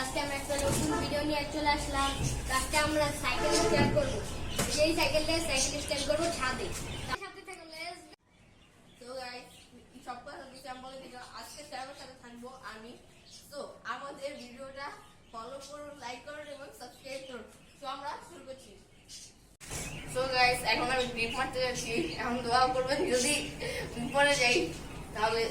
আজকে আমরা একটা নতুন ভিডিও নিয়ে চলে আসলাম। আজকে আমরা সাইকেল স্টার্ট করব। এই সাইকেলটা স্টার্ট করব ছাদে। সাথে থাকো লেটস তো গাইস সব কথা দিতে আমি বলে দিলাম আজকে সবার সাথে থাকবো আমি। তো আমাদের ভিডিওটা ফলো করুন, লাইক করুন এবং সাবস্ক্রাইব করুন। তো আমরা শুরু করছি। সো গাইস এখন আমি গ্রিপ মারতে যাচ্ছি। এখন দোয়া করবেন যদি পড়ে যাই তাহলে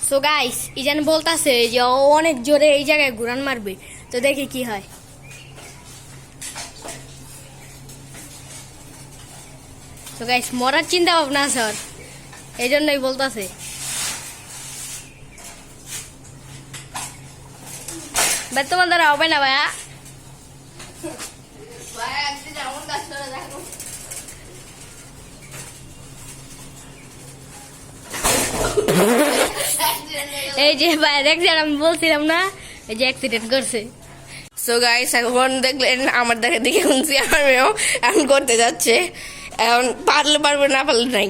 সো গাইস ইজান বলতাছে যে ও অনেক জোরে এই জায়গায় ঘুরান মারবে, তো দেখি কি হয়। তো গাইস মরার চিন্তা ভাবনা স্যার, এই জন্যই বলতাছে। তোমার দ্বারা হবে না ভাইয়া। এই যে ভাই দেখছেন, আমি বলছিলাম না এই যে অ্যাক্সিডেন্ট করছে। সো গাইস এখন দেখলেন আমার দেখে শুনছি আমিও এখন করতে যাচ্ছে। এখন পারলে পারবে, না পারলে নাই।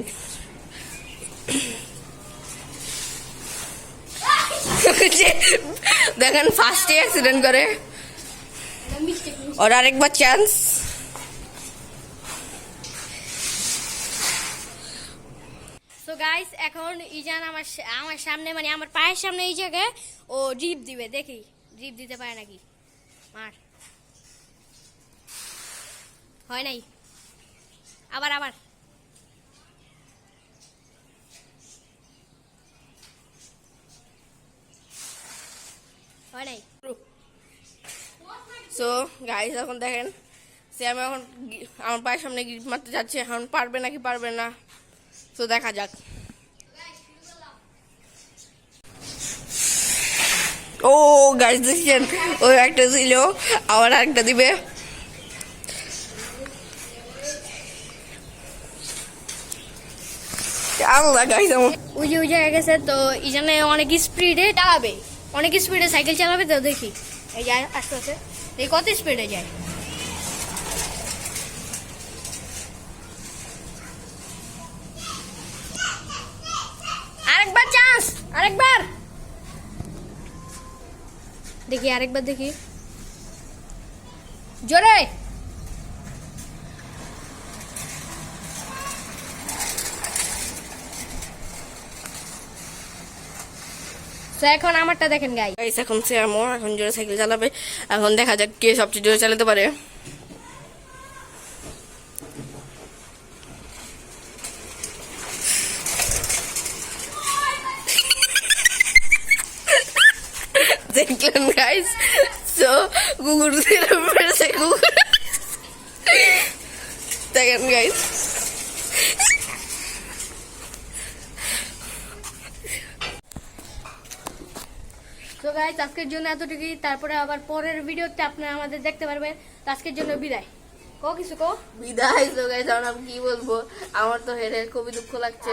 দেখেন ফার্স্টে অ্যাক্সিডেন্ট করে, ওর আরেকবার চান্স। তো গাইস এখন ইজান আমার সামনে মানে আমার পায়ের সামনে এই জায়গায় ও ড্রিপ দিবে, দেখি ড্রিপ দিতে পারে নাকি। মার, হয় নাই, আবার আবার। হয় নাই। সো গাইস এখন দেখেন সে আমি এখন আমার পায়ের সামনে গ্রিপ মারতে যাচ্ছে, এখন পারবে নাকি পারবে না, তো দেখা যাক। ও গাইস দেখছেন ও একটা ছিল, আবার একটা দিবে। আল্লাহ গাইস ওই যে ওই জায়গায় গেছে, তো এই জন্য অনেক স্পিডে চালাবে, অনেক স্পিডে সাইকেল চালাবে। তো দেখি এই যে আস্তে আস্তে এই কত স্পিডে যায়। আরেকবার চান্স, আরেকবার দেখি, আরেকবার দেখি জোরে। এখন আমারটা দেখেন গাইস, এখন সে এখন জোরে সাইকেল চালাবে। এখন দেখা যাক কে সবচেয়ে জোরে চালাতে পারে। দেখলেন গাইস, সো কুকুর পেরেছে, কুকুর দেখেন গাইস। তো গাইস আজকের জন্য এতটুকুই, তারপরে আবার পরের ভিডিওতে আপনারা আমাদের দেখতে পারবেন। আজকের জন্য বিদায়। কো কিছু কো বিদায়। তো গাইস আমি কি বলবো, আমার তো হেরে খুবই দুঃখ লাগছে।